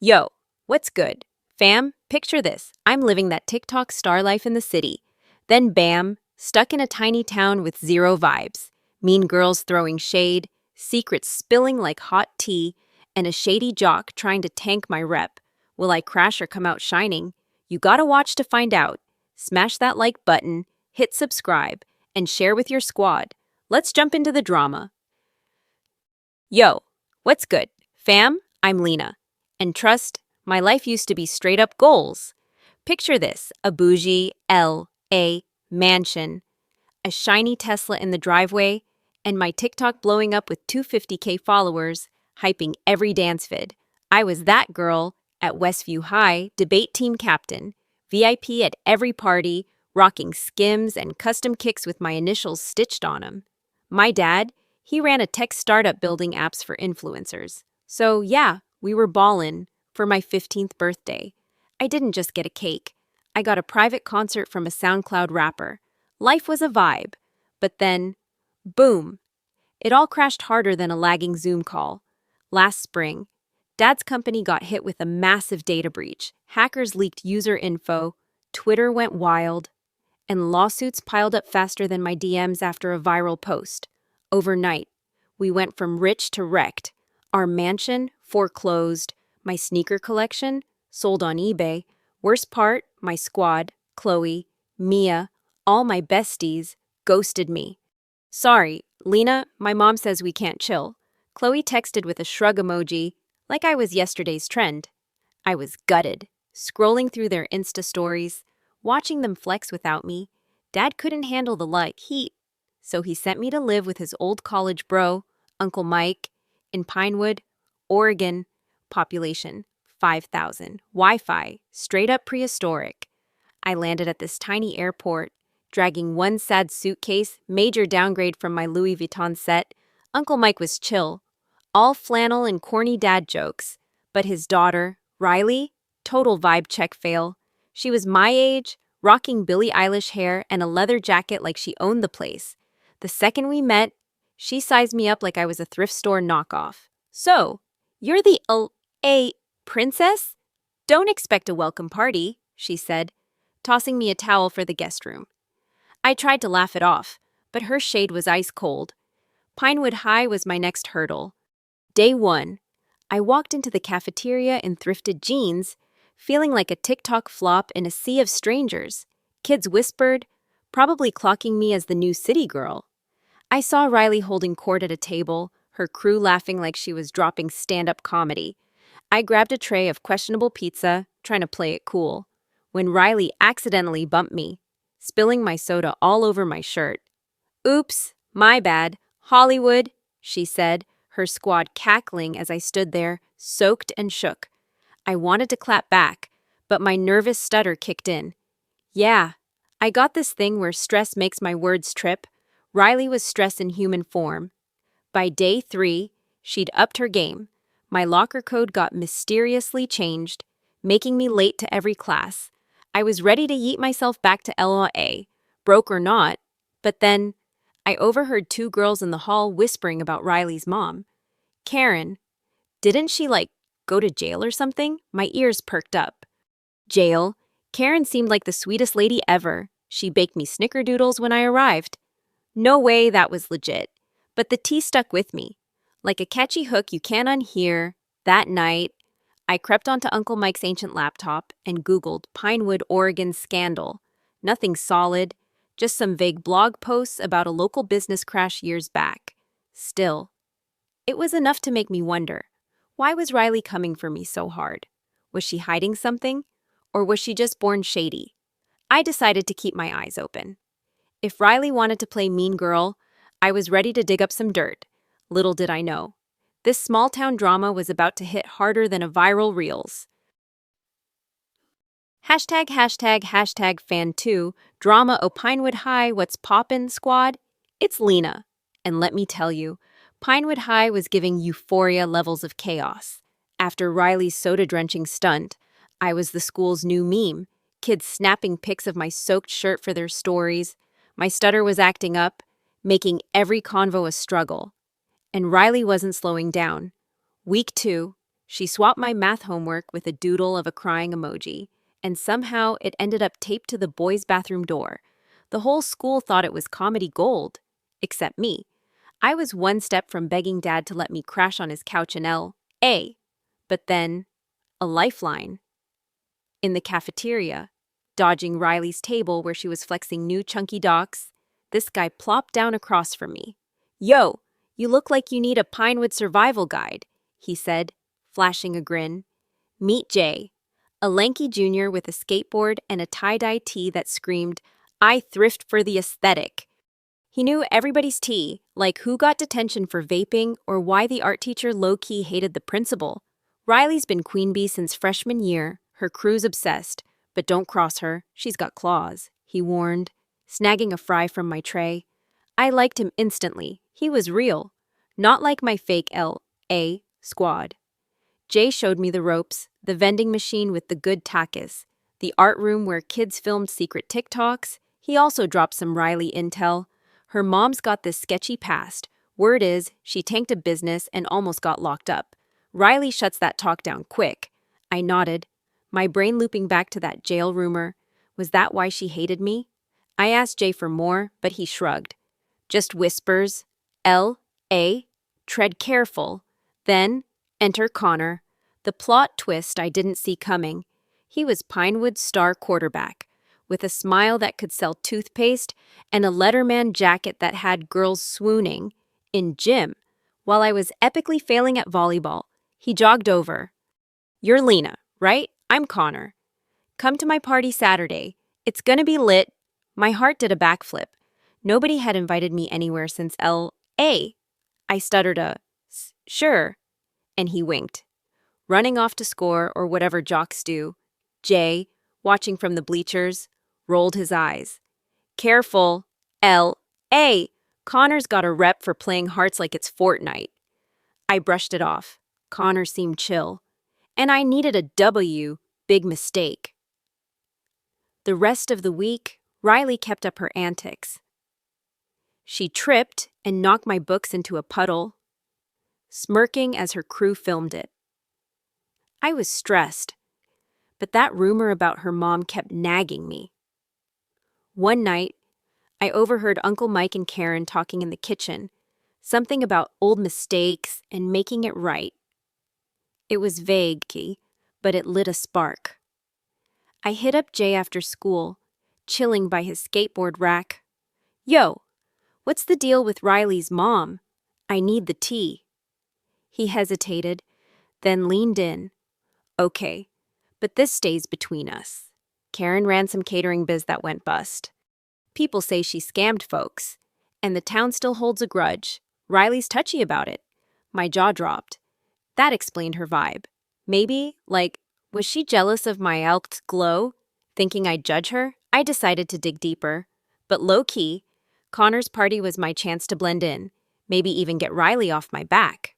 Yo, what's good? Fam, picture this. I'm living that TikTok star life in the city. Then bam, stuck in a tiny town with zero vibes. Mean girls throwing shade, secrets spilling like hot tea, and a shady jock trying to tank my rep. Will I crash or come out shining? You gotta watch to find out. Smash that like button, hit subscribe, and share with your squad. Let's jump into the drama. Yo, what's good? Fam, I'm Lena. And trust, my life used to be straight up goals. Picture this, a bougie L.A. mansion, a shiny Tesla in the driveway, and my TikTok blowing up with 250K followers, hyping every dance vid. I was that girl at Westview High, debate team captain, VIP at every party, rocking skims and custom kicks with my initials stitched on them. My dad, he ran a tech startup building apps for influencers. So yeah, we were ballin' for my 15th birthday. I didn't just get a cake. I got a private concert from a SoundCloud rapper. Life was a vibe. But then, boom, it all crashed harder than a lagging Zoom call. Last spring, Dad's company got hit with a massive data breach. Hackers leaked user info, Twitter went wild, and lawsuits piled up faster than my DMs after a viral post. Overnight, we went from rich to wrecked. Our mansion foreclosed, my sneaker collection sold on eBay. Worst part, my squad, Chloe, Mia, all my besties, ghosted me. Sorry, Lena, my mom says we can't chill. Chloe texted with a shrug emoji, like I was yesterday's trend. I was gutted, scrolling through their Insta stories, watching them flex without me. Dad couldn't handle the heat, so he sent me to live with his old college bro, Uncle Mike, in Pinewood, Oregon. Population 5,000. Wi-Fi, straight up prehistoric. I landed at this tiny airport, dragging one sad suitcase, major downgrade from my Louis Vuitton set. Uncle Mike was chill, all flannel and corny dad jokes. But his daughter, Riley, total vibe check fail. She was my age, rocking Billie Eilish hair and a leather jacket like she owned the place. The second we met, she sized me up like I was a thrift store knockoff. So, you're the L.A. princess? Don't expect a welcome party, she said, tossing me a towel for the guest room. I tried to laugh it off, but her shade was ice cold. Pinewood High was my next hurdle. Day 1, I walked into the cafeteria in thrifted jeans, feeling like a TikTok flop in a sea of strangers. Kids whispered, probably clocking me as the new city girl. I saw Riley holding court at a table, her crew laughing like she was dropping stand-up comedy. I grabbed a tray of questionable pizza, trying to play it cool, when Riley accidentally bumped me, spilling my soda all over my shirt. Oops, my bad. Hollywood, she said, her squad cackling as I stood there, soaked and shook. I wanted to clap back, but my nervous stutter kicked in. Yeah, I got this thing where stress makes my words trip. Riley was stress in human form. By day 3, she'd upped her game. My locker code got mysteriously changed, making me late to every class. I was ready to yeet myself back to LA, broke or not, but then I overheard 2 girls in the hall whispering about Riley's mom. Karen, didn't she, go to jail or something? My ears perked up. Jail? Karen seemed like the sweetest lady ever. She baked me snickerdoodles when I arrived. No way that was legit. But the tea stuck with me. Like a catchy hook you can't unhear, that night, I crept onto Uncle Mike's ancient laptop and Googled Pinewood, Oregon scandal. Nothing solid, just some vague blog posts about a local business crash years back. Still, it was enough to make me wonder, why was Riley coming for me so hard? Was she hiding something? Or was she just born shady? I decided to keep my eyes open. If Riley wanted to play mean girl, I was ready to dig up some dirt. Little did I know, this small-town drama was about to hit harder than a viral reels. Hashtag fan2, drama o Pinewood High, what's poppin', squad? It's Lena. And let me tell you, Pinewood High was giving euphoria levels of chaos. After Riley's soda-drenching stunt, I was the school's new meme, kids snapping pics of my soaked shirt for their stories. My stutter was acting up, making every convo a struggle. And Riley wasn't slowing down. Week 2, She swapped my math homework with a doodle of a crying emoji, and somehow it ended up taped to the boys' bathroom door. The whole school thought it was comedy gold, except me. I was one step from begging Dad to let me crash on his couch in L.A. But then, a lifeline. In the cafeteria, dodging Riley's table where she was flexing new chunky docs, this guy plopped down across from me. "Yo, you look like you need a Pinewood survival guide," he said, flashing a grin. Meet Jay, a lanky junior with a skateboard and a tie-dye tee that screamed, "I thrift for the aesthetic." He knew everybody's tea, like who got detention for vaping or why the art teacher low-key hated the principal. Riley's been queen bee since freshman year. Her crew's obsessed. But don't cross her, she's got claws, he warned, snagging a fry from my tray. I liked him instantly. He was real. Not like my fake L.A. squad. Jay showed me the ropes, the vending machine with the good tacos, the art room where kids filmed secret TikToks. He also dropped some Riley intel. Her mom's got this sketchy past. Word is, she tanked a business and almost got locked up. Riley shuts that talk down quick. I nodded, my brain looping back to that jail rumor. Was that why she hated me? I asked Jay for more, but he shrugged. Just whispers. L.A. Tread careful. Then, enter Connor. The plot twist I didn't see coming. He was Pinewood's star quarterback, with a smile that could sell toothpaste and a Letterman jacket that had girls swooning. In gym, while I was epically failing at volleyball, he jogged over. "You're Lena, right? I'm Connor. Come to my party Saturday. It's gonna be lit." My heart did a backflip. Nobody had invited me anywhere since L.A. I stuttered sure, and he winked. Running off to score or whatever jocks do. Jay, watching from the bleachers, rolled his eyes. "Careful, L.A. Connor's got a rep for playing hearts like it's Fortnite." I brushed it off. Connor seemed chill. And I needed a W, big mistake. The rest of the week, Riley kept up her antics. She tripped and knocked my books into a puddle, smirking as her crew filmed it. I was stressed, but that rumor about her mom kept nagging me. One night, I overheard Uncle Mike and Karen talking in the kitchen, something about old mistakes and making it right. It was vague, but it lit a spark. I hit up Jay after school, chilling by his skateboard rack. "Yo, what's the deal with Riley's mom? I need the tea." He hesitated, then leaned in. "Okay, but this stays between us. Karen ran some catering biz that went bust. People say she scammed folks, and the town still holds a grudge. Riley's touchy about it." My jaw dropped. That explained her vibe. Maybe, was she jealous of my alked glow, thinking I'd judge her? I decided to dig deeper. But low-key, Connor's party was my chance to blend in, maybe even get Riley off my back.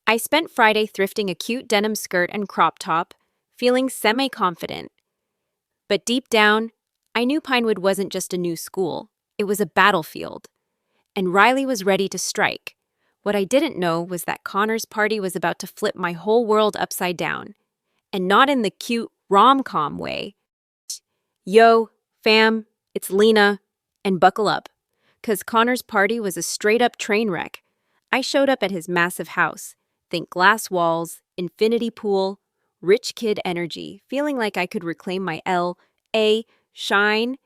I spent Friday thrifting a cute denim skirt and crop top, feeling semi-confident. But deep down, I knew Pinewood wasn't just a new school. It was a battlefield. And Riley was ready to strike. What I didn't know was that Connor's party was about to flip my whole world upside down. And not in the cute rom-com way. "Yo, fam, it's Lena," and buckle up, 'cause Connor's party was a straight-up train wreck. I showed up at his massive house. Think glass walls, infinity pool, rich kid energy, feeling like I could reclaim my L.A. shine.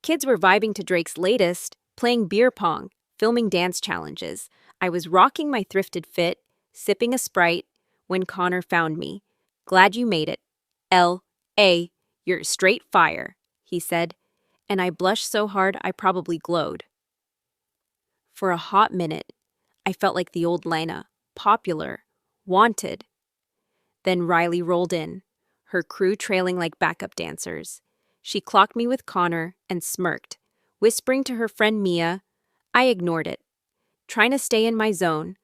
Kids were vibing to Drake's latest, playing beer pong, filming dance challenges. I was rocking my thrifted fit, sipping a Sprite, when Connor found me. "Glad you made it. L.A., you're straight fire," he said, and I blushed so hard I probably glowed. For a hot minute, I felt like the old Lena, popular, wanted. Then Riley rolled in, her crew trailing like backup dancers. She clocked me with Connor and smirked, whispering to her friend Mia. I ignored it, trying to stay in my zone.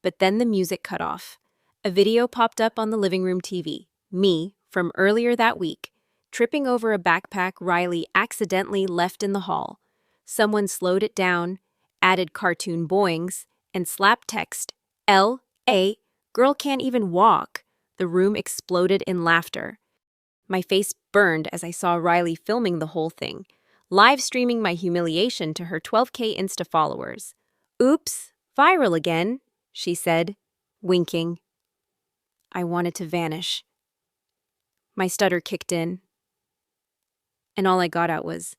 But then the music cut off. A video popped up on the living room TV. Me, from earlier that week, tripping over a backpack Riley accidentally left in the hall. Someone slowed it down, added cartoon boings, and slapped text, "L.A. Girl can't even walk. The room exploded in laughter. My face burned as I saw Riley filming the whole thing, live streaming my humiliation to her 12K Insta followers. Oops, viral again, she said, winking. I wanted to vanish. My stutter kicked in, and all I got out was,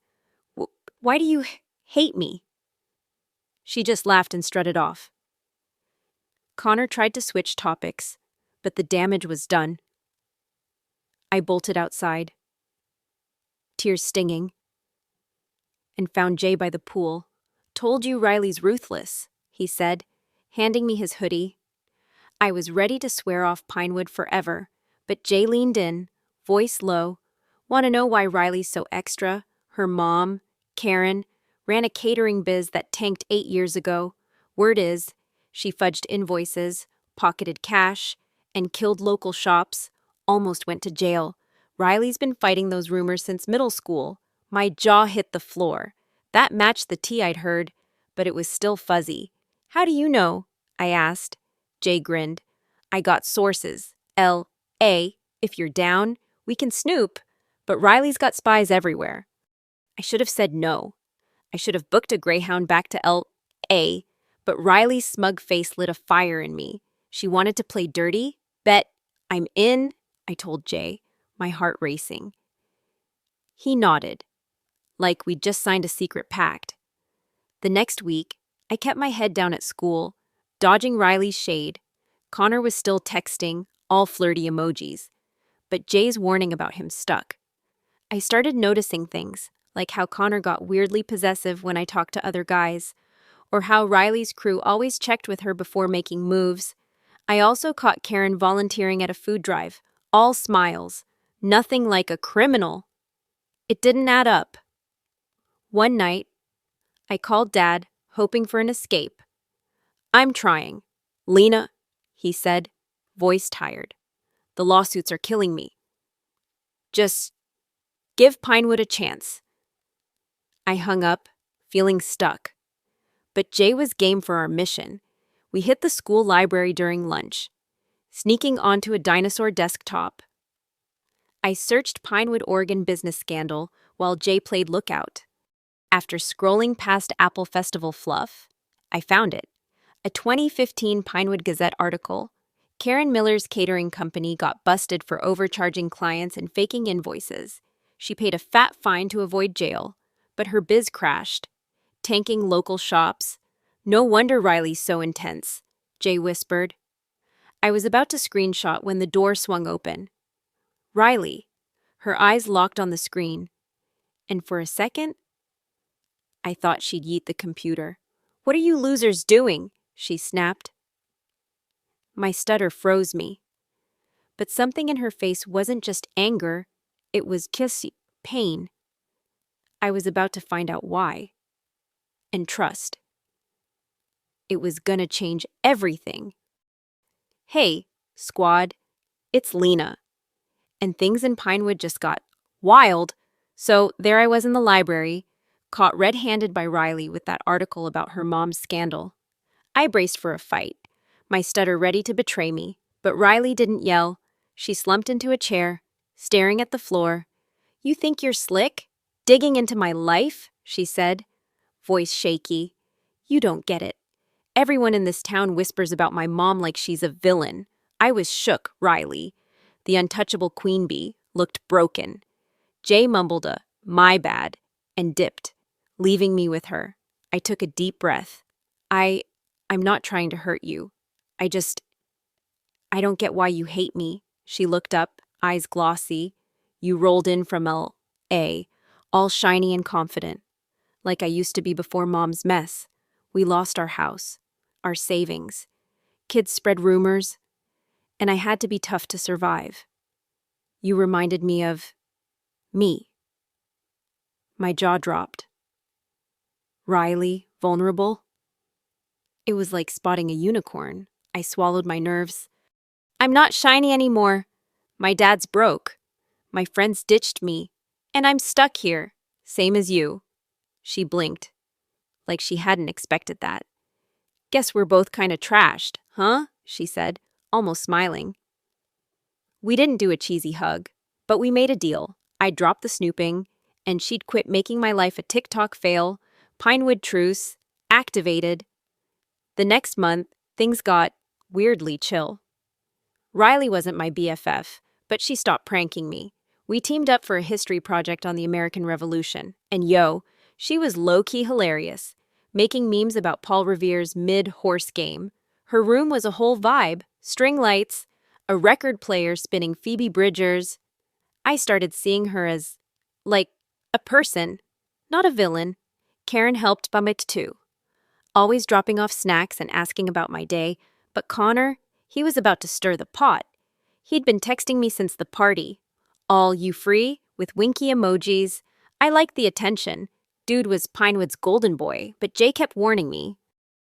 "Why do you hate me?" She just laughed and strutted off. Connor tried to switch topics, but the damage was done. I bolted outside, tears stinging, and found Jay by the pool. Told you Riley's ruthless, he said, handing me his hoodie. I was ready to swear off Pinewood forever, but Jay leaned in, voice low. Want to know why Riley's so extra? Her mom, Karen, ran a catering biz that tanked 8 years ago. Word is, she fudged invoices, pocketed cash, and killed local shops, almost went to jail. Riley's been fighting those rumors since middle school. My jaw hit the floor. That matched the tea I'd heard, but it was still fuzzy. How do you know? I asked. Jay grinned. I got sources. L.A. If you're down, we can snoop. But Riley's got spies everywhere. I should have said no. I should have booked a Greyhound back to L.A., but Riley's smug face lit a fire in me. She wanted to play dirty. Bet I'm in, I told Jay, my heart racing. He nodded, like we'd just signed a secret pact. The next week, I kept my head down at school, dodging Riley's shade. Connor was still texting, all flirty emojis, but Jay's warning about him stuck. I started noticing things, like how Connor got weirdly possessive when I talked to other guys, or how Riley's crew always checked with her before making moves. I also caught Karen volunteering at a food drive, all smiles, nothing like a criminal. It didn't add up. One night, I called Dad, hoping for an escape. I'm trying. Lena, he said, voice tired. The lawsuits are killing me. Just give Pinewood a chance. I hung up, feeling stuck. But Jay was game for our mission. We hit the school library during lunch, sneaking onto a dinosaur desktop. I searched Pinewood, Oregon business scandal while Jay played lookout. After scrolling past Apple Festival fluff, I found it. A 2015 Pinewood Gazette article. Karen Miller's catering company got busted for overcharging clients and faking invoices. She paid a fat fine to avoid jail, but her biz crashed, tanking local shops. No wonder Riley's so intense, Jay whispered. I was about to screenshot when the door swung open. Riley, her eyes locked on the screen, and for a second, I thought she'd yeet the computer. What are you losers doing? She snapped. My stutter froze me. But something in her face wasn't just anger, it was pain. I was about to find out why. And trust. It was gonna change everything. Hey, squad, it's Lena. And things in Pinewood just got wild. So there I was in the library, caught red-handed by Riley with that article about her mom's scandal. I braced for a fight, my stutter ready to betray me, but Riley didn't yell. She slumped into a chair, staring at the floor. You think you're slick? Digging into my life? She said, voice shaky. You don't get it. Everyone in this town whispers about my mom like she's a villain. I was shook, Riley. The untouchable queen bee looked broken. Jay mumbled a, my bad, and dipped, leaving me with her. I took a deep breath. I'm not trying to hurt you. I don't get why you hate me. She looked up, eyes glossy. You rolled in from L.A., all shiny and confident, like I used to be before Mom's mess. We lost our house, our savings. Kids spread rumors, and I had to be tough to survive. You reminded me of me. My jaw dropped. Riley, vulnerable? It was like spotting a unicorn. I swallowed my nerves. I'm not shiny anymore. My dad's broke. My friends ditched me. And I'm stuck here, same as you. She blinked, like she hadn't expected that. Guess we're both kinda trashed, huh? She said, almost smiling. We didn't do a cheesy hug, but we made a deal. I'd drop the snooping, and she'd quit making my life a TikTok fail. Pinewood truce activated. The next month, things got weirdly chill. Riley wasn't my BFF, but she stopped pranking me. We teamed up for a history project on the American Revolution, and she was low-key hilarious, making memes about Paul Revere's mid-horse game. Her room was a whole vibe, string lights, a record player spinning Phoebe Bridgers. I started seeing her as, like, a person, not a villain. Karen helped bum it too, always dropping off snacks and asking about my day, but Connor, he was about to stir the pot. He'd been texting me since the party. All you free? With winky emojis. I liked the attention. Dude was Pinewood's golden boy, but Jay kept warning me.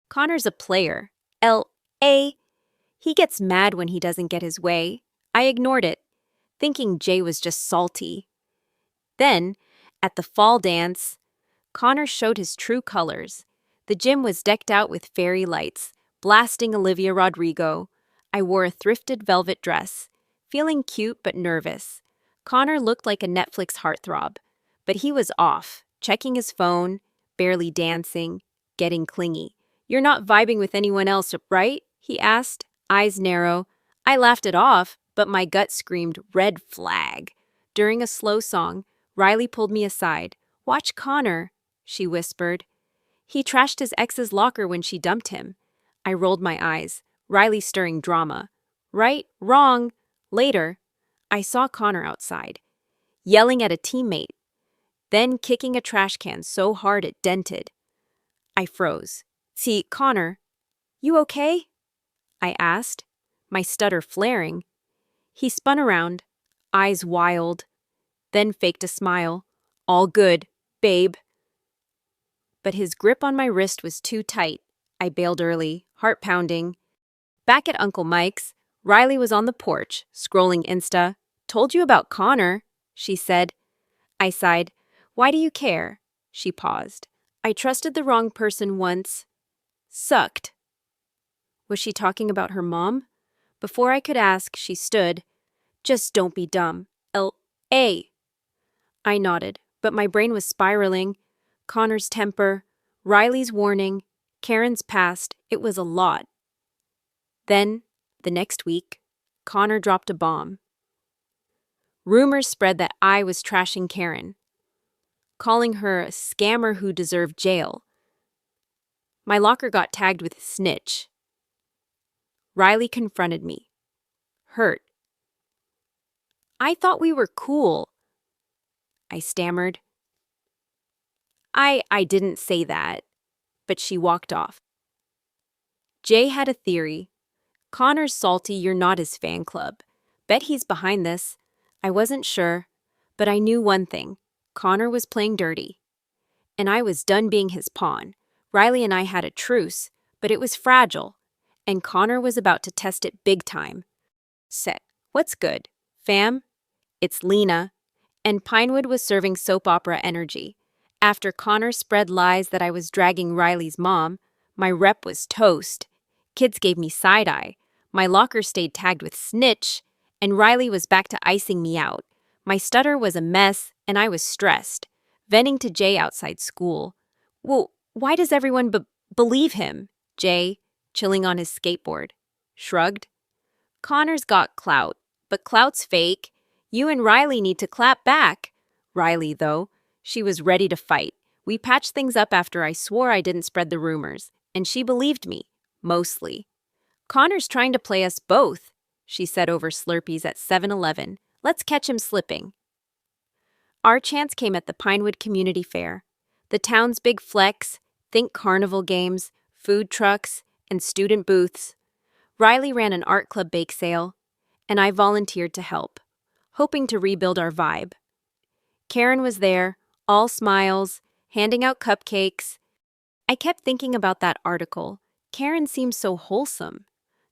Connor's a player. L.A. He gets mad when he doesn't get his way. I ignored it, thinking Jay was just salty. Then, at the fall dance, Connor showed his true colors. The gym was decked out with fairy lights, blasting Olivia Rodrigo. I wore a thrifted velvet dress, feeling cute but nervous. Connor looked like a Netflix heartthrob, but he was off, checking his phone, barely dancing, getting clingy. "You're not vibing with anyone else, right?" he asked, eyes narrow. I laughed it off, but my gut screamed red flag. During a slow song, Riley pulled me aside. "Watch Connor," she whispered. He trashed his ex's locker when she dumped him. I rolled my eyes. Riley stirring drama. Right, wrong. Later, I saw Connor outside, yelling at a teammate, then kicking a trash can so hard it dented. I froze. "See, Connor, you okay?" I asked, my stutter flaring. He spun around, eyes wild, then faked a smile. "All good, babe." But his grip on my wrist was too tight. I bailed early, heart pounding. Back at Uncle Mike's, Riley was on the porch, scrolling Insta. "Told you about Connor," she said. I sighed. "Why do you care?" She paused. "I trusted the wrong person once. Sucked." Was she talking about her mom? Before I could ask, she stood. "Just don't be dumb. L.A." I nodded, but my brain was spiraling. Connor's temper, Riley's warning, Karen's past, it was a lot. Then, the next week, Connor dropped a bomb. Rumors spread that I was trashing Karen, calling her a scammer who deserved jail. My locker got tagged with snitch. Riley confronted me, hurt. "I thought we were cool," I stammered. I didn't say that, but she walked off. Jay had a theory. "Connor's salty, you're not his fan club. Bet he's behind this." I wasn't sure, but I knew one thing. Connor was playing dirty. And I was done being his pawn. Riley and I had a truce, but it was fragile, and Connor was about to test it big time. Set. "What's good, fam?" It's Lena. And Pinewood was serving soap opera energy. After Connor spread lies that I was dragging Riley's mom, my rep was toast. Kids gave me side-eye. My locker stayed tagged with snitch, and Riley was back to icing me out. My stutter was a mess, and I was stressed, venting to Jay outside school. "Well, why does everyone believe him?" Jay, chilling on his skateboard, shrugged. "Connor's got clout, but clout's fake. You and Riley need to clap back." Riley, though, she was ready to fight. We patched things up after I swore I didn't spread the rumors, and she believed me, mostly. "Connor's trying to play us both," she said over Slurpees at 7-Eleven. "Let's catch him slipping." Our chance came at the Pinewood Community Fair. The town's big flex, think carnival games, food trucks, and student booths. Riley ran an art club bake sale, and I volunteered to help, hoping to rebuild our vibe. Karen was there, all smiles, handing out cupcakes. I kept thinking about that article. Karen seemed so wholesome,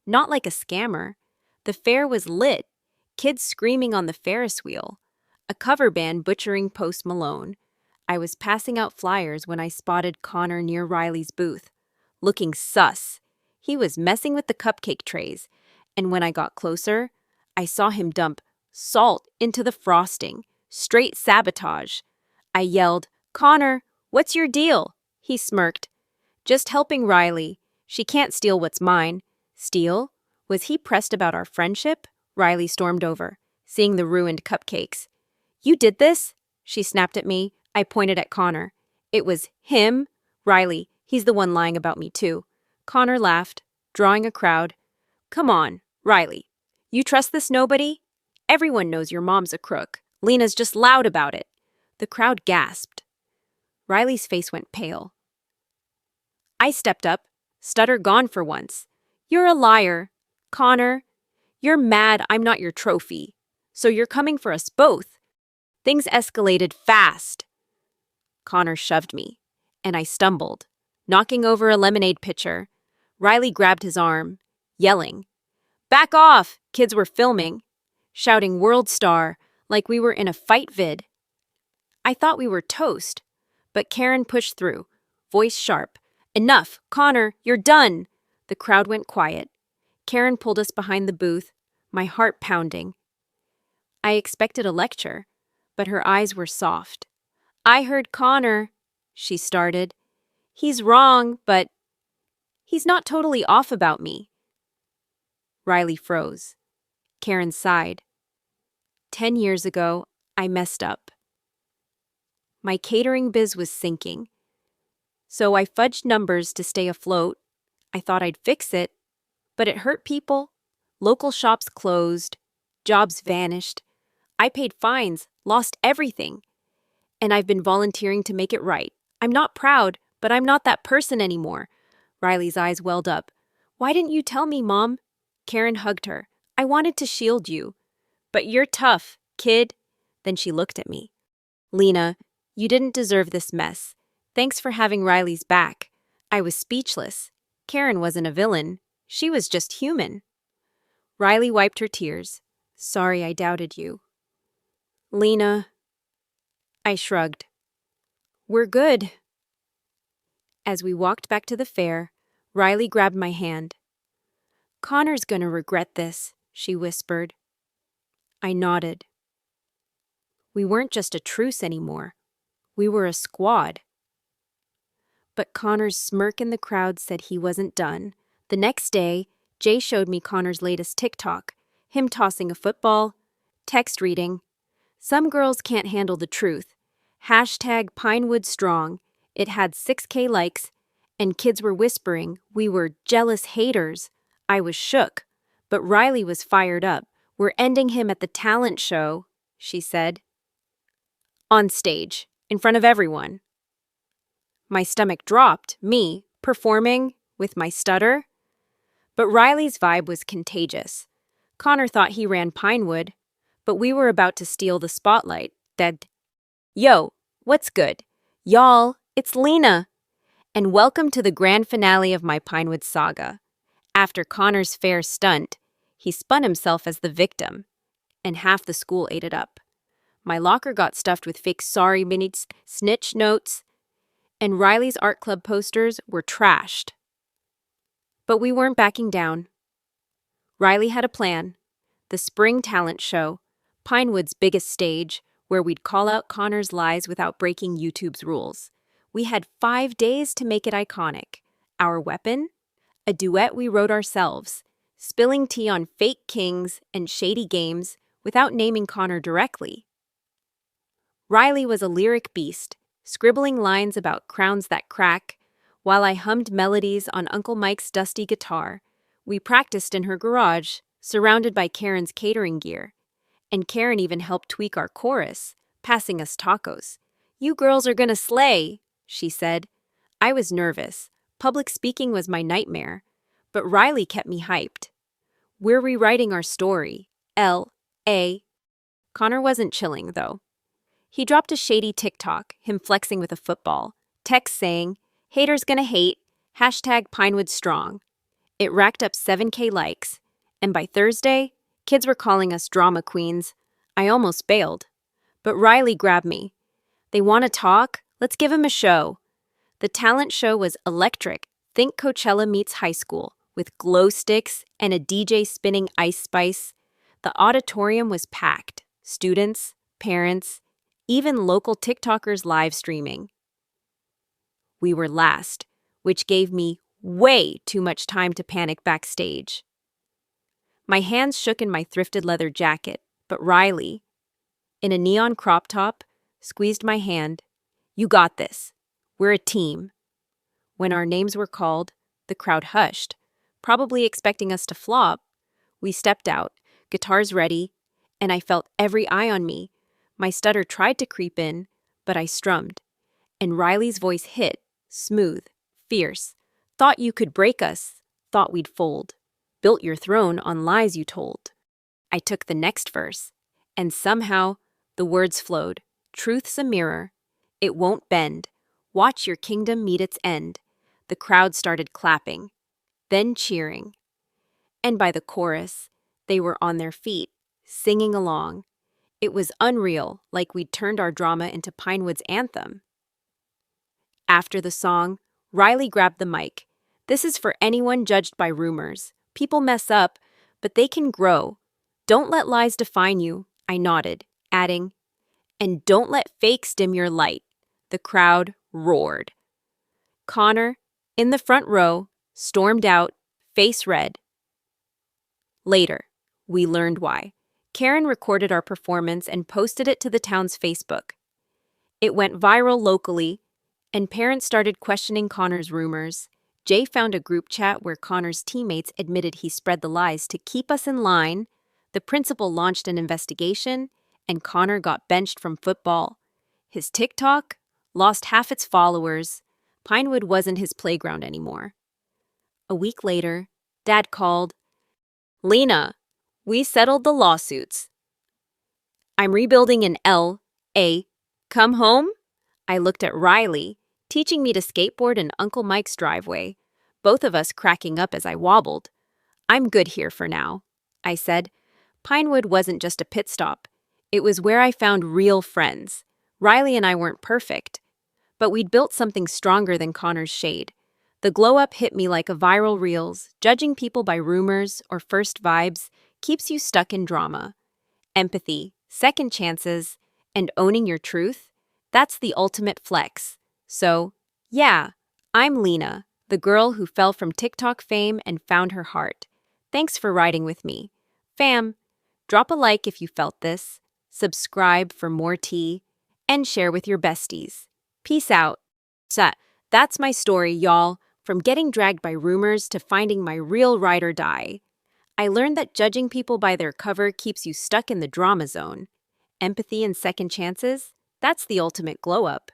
not like a scammer. The fair was lit, kids screaming on the Ferris wheel, a cover band butchering Post Malone. I was passing out flyers when I spotted Connor near Riley's booth, looking sus. He was messing with the cupcake trays, And when I got closer, I saw him dump salt into the frosting. Straight sabotage. I yelled, "Connor, what's your deal?" He smirked. "Just helping Riley. She can't steal what's mine." Steal? Was he pressed about our friendship? Riley stormed over, seeing the ruined cupcakes. "You did this?" She snapped at me. I pointed at Connor. "It was him?" "Riley, he's the one lying about me too." Connor laughed, drawing a crowd. "Come on, Riley. You trust this nobody? Everyone knows your mom's a crook. Lena's just loud about it." The crowd gasped. Riley's face went pale. I stepped up, stutter gone for once. "You're a liar. Connor, you're mad I'm not your trophy. So you're coming for us both." Things escalated fast. Connor shoved me, and I stumbled, knocking over a lemonade pitcher. Riley grabbed his arm, yelling, "Back off!" Kids were filming, shouting "World Star" like we were in a fight vid. I thought we were toast, but Karen pushed through, voice sharp. "Enough! Connor, you're done!" The crowd went quiet. Karen pulled us behind the booth, my heart pounding. I expected a lecture, but her eyes were soft. "I heard Connor," she started. "He's wrong, but he's not totally off about me." Riley froze. Karen sighed. 10 years ago, I messed up. My catering biz was sinking. So I fudged numbers to stay afloat. I thought I'd fix it, but it hurt people. Local shops closed. Jobs vanished. I paid fines, lost everything. And I've been volunteering to make it right. I'm not proud, but I'm not that person anymore. Riley's eyes welled up. "Why didn't you tell me, Mom?" Karen hugged her. "I wanted to shield you." "But you're tough, kid." Then she looked at me. "Lena, you didn't deserve this mess. Thanks for having Riley's back." I was speechless. Karen wasn't a villain. She was just human. Riley wiped her tears. "Sorry I doubted you." "Lena." I shrugged. "We're good." As we walked back to the fair, Riley grabbed my hand. "Connor's gonna regret this," she whispered. I nodded. We weren't just a truce anymore. We were a squad. But Connor's smirk in the crowd said he wasn't done. The next day, Jay showed me Connor's latest TikTok, him tossing a football, text reading. "Some girls can't handle the truth. Hashtag Pinewood Strong." It had 6K likes, and kids were whispering we were jealous haters. I was shook, but Riley was fired up. "We're ending him at the talent show," she said. On stage, in front of everyone. My stomach dropped, me, performing, with my stutter. But Riley's vibe was contagious. Connor thought he ran Pinewood, but we were about to steal the spotlight. Dead. "Yo, what's good? Y'all, it's Lena. And welcome to the grand finale of my Pinewood saga." After Connor's fair stunt, he spun himself as the victim, and half the school ate it up. My locker got stuffed with fake sorry minutes, snitch notes, and Riley's art club posters were trashed. But we weren't backing down. Riley had a plan. The spring talent show, Pinewood's biggest stage, where we'd call out Connor's lies without breaking YouTube's rules. We had 5 days to make it iconic. Our weapon? A duet we wrote ourselves, spilling tea on fake kings and shady games without naming Connor directly. Riley was a lyric beast, scribbling lines about crowns that crack, while I hummed melodies on Uncle Mike's dusty guitar. We practiced in her garage, surrounded by Karen's catering gear. And Karen even helped tweak our chorus, passing us tacos. "You girls are gonna slay," she said. I was nervous. Public speaking was my nightmare. But Riley kept me hyped. "We're rewriting our story. L.A." Connor wasn't chilling, though. He dropped a shady TikTok, him flexing with a football. Text saying, "Haters gonna hate. Hashtag Pinewood Strong." It racked up 7K likes. And by Thursday, kids were calling us drama queens. I almost bailed. But Riley grabbed me. "They want to talk? Let's give them a show." The talent show was electric. Think Coachella meets high school, with glow sticks and a DJ spinning Ice Spice. The auditorium was packed. Students, parents, even local TikTokers live streaming. We were last, which gave me way too much time to panic backstage. My hands shook in my thrifted leather jacket, but Riley, in a neon crop top, squeezed my hand. "You got this. We're a team." When our names were called, the crowd hushed, probably expecting us to flop. We stepped out, guitars ready, and I felt every eye on me. My stutter tried to creep in, but I strummed, and Riley's voice hit, smooth, fierce. "Thought you could break us, thought we'd fold. Built your throne on lies you told." I took the next verse, and somehow the words flowed. "Truth's a mirror. It won't bend. Watch your kingdom meet its end." The crowd started clapping, then cheering. And by the chorus, they were on their feet, singing along. It was unreal, like we'd turned our drama into Pinewood's anthem. After the song, Riley grabbed the mic. "This is for anyone judged by rumors. People mess up, but they can grow. Don't let lies define you." I nodded, adding, "And don't let fakes dim your light." The crowd roared. Connor, in the front row, stormed out, face red. Later, we learned why. Karen recorded our performance and posted it to the town's Facebook. It went viral locally, and parents started questioning Connor's rumors. Jay found a group chat where Connor's teammates admitted he spread the lies to keep us in line. The principal launched an investigation, and Connor got benched from football. His TikTok lost half its followers. Pinewood wasn't his playground anymore. A week later, Dad called. "Lena, we settled the lawsuits. I'm rebuilding in L.A. Come home?" I looked at Riley, teaching me to skateboard in Uncle Mike's driveway, both of us cracking up as I wobbled. "I'm good here for now," I said. Pinewood wasn't just a pit stop. It was where I found real friends. Riley and I weren't perfect, but we'd built something stronger than Connor's shade. The glow-up hit me like a viral reels. Judging people by rumors or first vibes keeps you stuck in drama. Empathy, second chances, and owning your truth, that's the ultimate flex. So, yeah, I'm Lena, the girl who fell from TikTok fame and found her heart. Thanks for riding with me. Fam, drop a like if you felt this, subscribe for more tea, and share with your besties. Peace out. That's my story, y'all. From getting dragged by rumors to finding my real ride or die. I learned that judging people by their cover keeps you stuck in the drama zone. Empathy and second chances? That's the ultimate glow-up.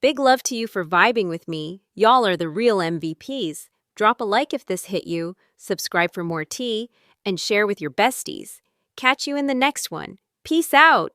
Big love to you for vibing with me. Y'all are the real MVPs. Drop a like if this hit you, subscribe for more tea, and share with your besties. Catch you in the next one. Peace out!